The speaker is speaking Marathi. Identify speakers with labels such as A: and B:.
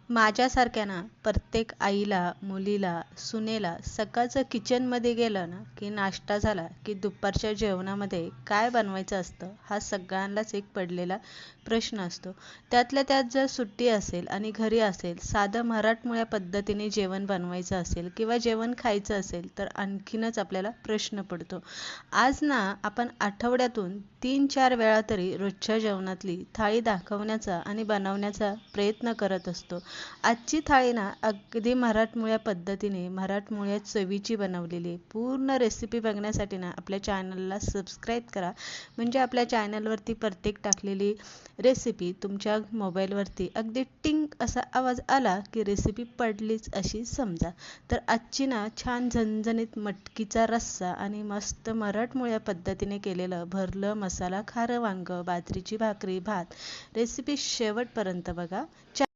A: माझ्यासारख्या ना प्रत्येक आईला, मुलीला, सुनेला सकाळचं किचनमध्ये गेलं ना, की नाश्ता झाला, की दुपारच्या जेवणामध्ये काय बनवायचं असतं, हा सगळ्यांनाच एक पडलेला प्रश्न असतो. त्यातल्या त्यात जर सुट्टी असेल आणि घरी असेल, साधं मराठमोळ्या पद्धतीने जेवण बनवायचं असेल किंवा जेवण खायचं असेल, तर आणखीनच आपल्याला प्रश्न पडतो. आज ना आपण आठवड्यातून 3-4 वेळा तरी रोजच्या जेवणातली थाळी दाखवण्याचा आणि बनवण्याचा प्रयत्न करत असतो. आजची थाळी ना अगदी मराठमोळ्या पद्धतीने मराठमोळ्या चवीची बनवलेली आहे. पूर्ण रेसिपी बघण्यासाठी ना आपल्या चॅनलला सबस्क्राईब करा. म्हणजे आपल्या चॅनलवरती प्रत्येक टाकलेली रेसिपी तुमच्या मोबाईलवरती अगदी टिंग असा आवाज आला की रेसिपी पडलीच अशी समजा. तर आजची ना छान झणझणीत मटकीचा रस्सा आणि मस्त मराठमोळ्या पद्धतीने केलेलं भरलं मसाला खारं वांगं, बाजरीची भाकरी, भात. रेसिपी शेवटपर्यंत बघा.